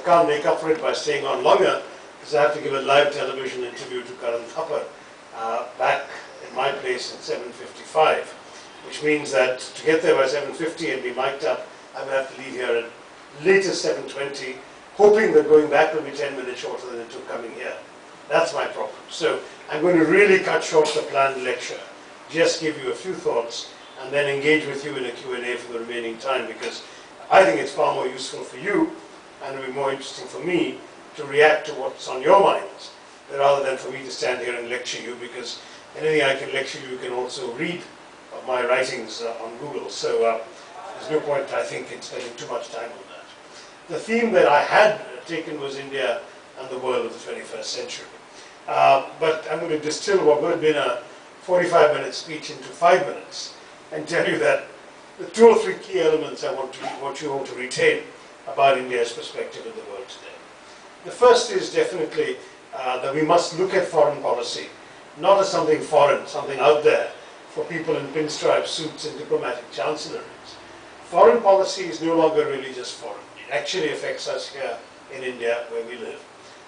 can't make up for it by staying on longer, because I have to give a live television interview to Karan Thapar back in my place at 7:55, which means that to get there by 7:50 and be mic'd up, I will have to leave here at latest 7:20, hoping that going back will be 10 minutes shorter than it took coming here. That's my problem. So I'm going to really cut short the planned lecture, just give you a few thoughts, and then engage with you in a Q&A for the remaining time, because I think it's far more useful for you, and it'll be more interesting for me to react to what's on your minds, rather than for me to stand here and lecture you, because anything I can lecture you can also read of my writings on Google. So there's no point, I think, in spending too much time on that. The theme that I had taken was India and the world of the 21st century. But I'm going to distill what would have been a 45-minute speech into 5 minutes and tell you that the 2 or 3 key elements I want you all to retain about India's perspective in the world today. The first is definitely that we must look at foreign policy not as something foreign, something out there for people in pinstripe suits and diplomatic chancelleries. Foreign policy is no longer really just foreign. It actually affects us here in India where we live.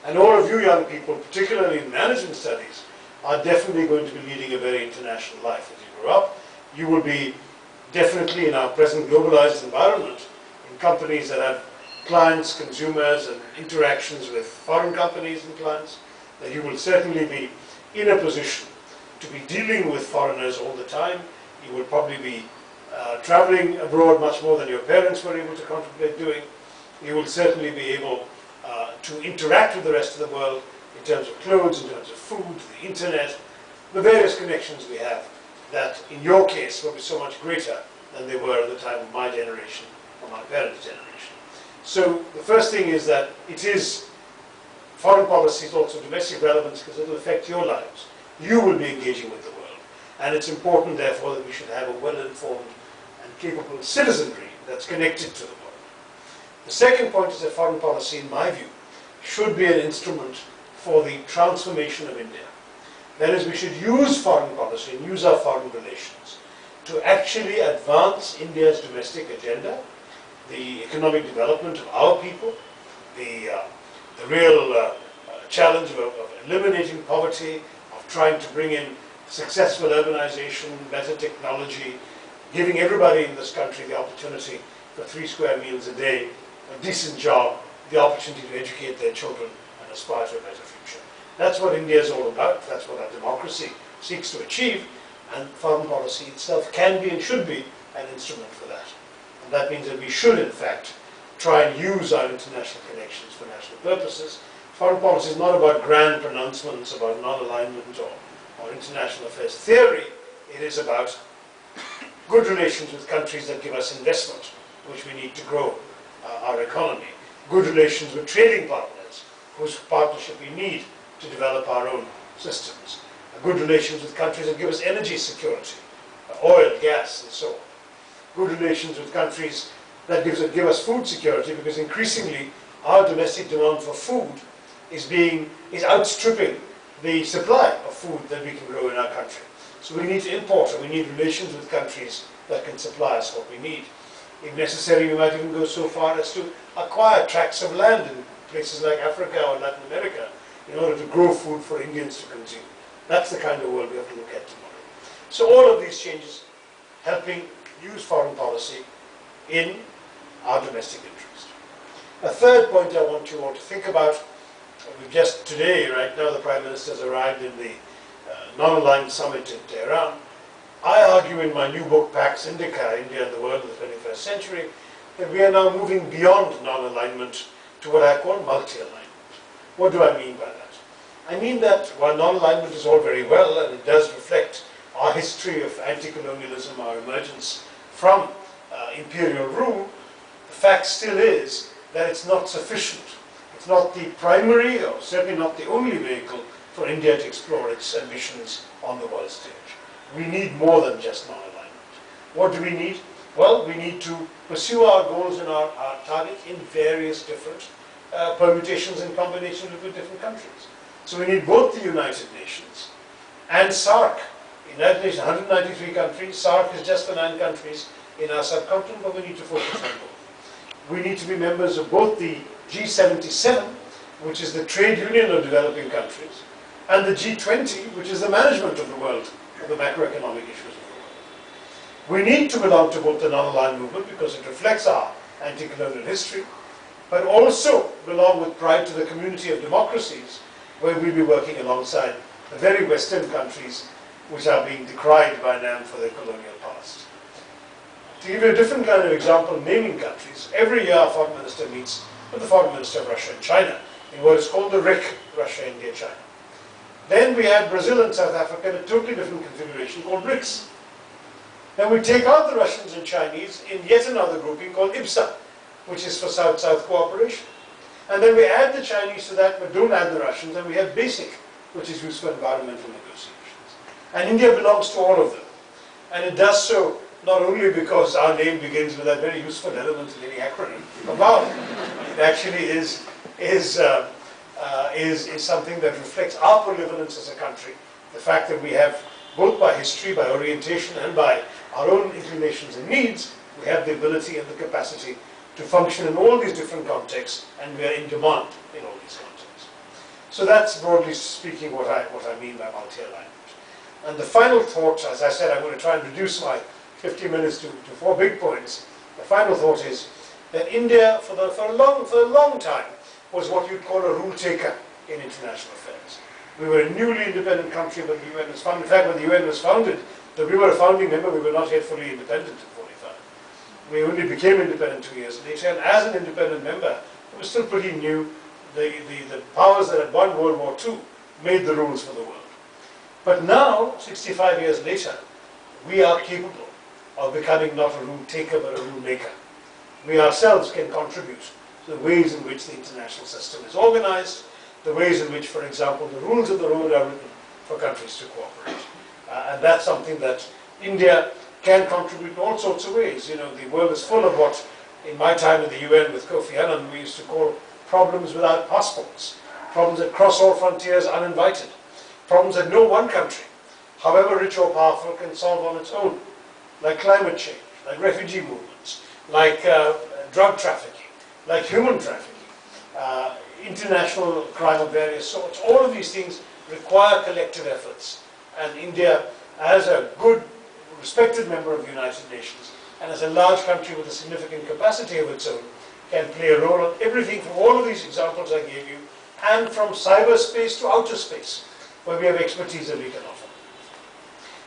And all of you young people, particularly in management studies, are definitely going to be leading a very international life. As you grow up, you will be definitely in our present globalized environment in companies that have clients, consumers, and interactions with foreign companies and clients, that you will certainly be in a position to be dealing with foreigners all the time. You will probably be traveling abroad much more than your parents were able to contemplate doing. You will certainly be able to interact with the rest of the world in terms of clothes, in terms of food, the internet, the various connections we have that in your case will be so much greater than they were at the time of my generation or my parents' generation. So the first thing is that it is foreign policy is also domestic relevance because it will affect your lives. You will be engaging with the world. And it's important, therefore, that we should have a well-informed and capable citizenry that's connected to the world. The second point is that foreign policy, in my view, should be an instrument for the transformation of India. That is, we should use foreign policy and use our foreign relations to actually advance India's domestic agenda, the economic development of our people, the real challenge of eliminating poverty, of trying to bring in successful urbanization, better technology, giving everybody in this country the opportunity for 3 square meals a day, a decent job, the opportunity to educate their children and aspire to a better future. That's what India is all about. That's what our democracy seeks to achieve, and foreign policy itself can be and should be an instrument for that. And that means that we should, in fact, try and use our international connections for national purposes. Foreign policy is not about grand pronouncements about non-alignment or international affairs theory. It is about good relations with countries that give us investment, which we need to grow our economy. Good relations with trading partners, whose partnership we need to develop our own systems. Good relations with countries that give us energy security, oil, gas, and so on. Good relations with countries that give us food security, because increasingly our domestic demand for food is outstripping the supply of food that we can grow in our country. So we need to import, and we need relations with countries that can supply us what we need. If necessary, we might even go so far as to acquire tracts of land in places like Africa or Latin America in order to grow food for Indians to consume. That's the kind of world we have to look at tomorrow. So all of these changes helping use foreign policy in our domestic interest. A third point I want you all to think about, we've just today, right now, the Prime Minister has arrived in the non-aligned summit in Tehran. I argue in my new book, Pax Indica, India and the World of the 21st Century, that we are now moving beyond non-alignment to what I call multi-alignment. What do I mean by that? I mean that while non-alignment is all very well, and it does reflect our history of anti-colonialism, our emergence from imperial rule, the fact still is that it's not sufficient. It's not the primary, or certainly not the only vehicle for India to explore its ambitions on the world stage. We need more than just non-alignment. What do we need? Well, we need to pursue our goals and our targets in various different permutations and combinations with different countries. So we need both the United Nations and SAARC. United Nations, 193 countries. SAARC is just for 9 countries in our subcontinent, but we need to focus on both. We need to be members of both the G77, which is the trade union of developing countries, and the G20, which is the management of the world, of the macroeconomic issues of the world. We need to belong to both the non-aligned movement because it reflects our anti-colonial history, but also belong with pride to the community of democracies where we'll be working alongside the very Western countries which are being decried by NAM for their colonial past. To give you a different kind of example, naming countries, every year our foreign minister meets with the foreign minister of Russia and China in what is called the RIC, Russia, India, China. Then we had Brazil and South Africa in a totally different configuration called BRICS. Then we take out the Russians and Chinese in yet another grouping called IBSA, which is for South-South cooperation. And then we add the Chinese to that, but don't add the Russians, and we have BASIC, which is used for environmental negotiations. And India belongs to all of them. And it does so not only because our name begins with that very useful element in any acronym, it actually is something that reflects our prevalence as a country. The fact that we have, both by history, by orientation, and by our own inclinations and needs, we have the ability and the capacity to function in all these different contexts, and we are in demand in all these contexts. So that's broadly speaking what I mean by multi-alignment. And the final thought, as I said, I'm going to try and reduce my 50 minutes to 4 big points. The final thought is that India, for a long time, was what you'd call a rule taker in international affairs. We were a newly independent country when the UN was founded. In fact, when the UN was founded, though we were a founding member, we were not yet fully independent in 45. We only became independent 2 years later, and as an independent member, it was still pretty new. The powers that had won World War II made the rules for the world. But now, 65 years later, we are capable of becoming not a rule taker but a rule maker. We ourselves can contribute to the ways in which the international system is organized, the ways in which, for example, the rules of the road are written for countries to cooperate. And that's something that India can contribute in all sorts of ways. You know, the world is full of what, in my time in the UN with Kofi Annan, we used to call problems without passports, problems that cross all frontiers uninvited, problems that no one country, however rich or powerful, can solve on its own, like climate change, like refugee movements, like drug trafficking, like human trafficking, international crime of various sorts. All of these things require collective efforts. And India, as a good, respected member of the United Nations, and as a large country with a significant capacity of its own, can play a role on everything from all of these examples I gave you, and from cyberspace to outer space, where we have expertise that we can offer.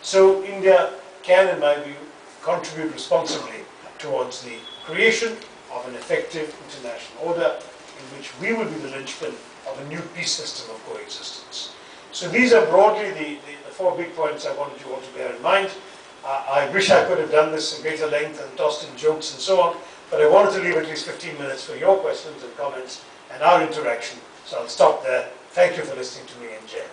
So India can, in my view, contribute responsibly towards the creation of an effective international order in which we will be the linchpin of a new peace system of coexistence. So these are broadly the 4 big points I wanted you all to bear in mind. I wish I could have done this in greater length and tossed in jokes and so on, but I wanted to leave at least 15 minutes for your questions and comments and our interaction. So I'll stop there. Thank you for listening to me, and Jay.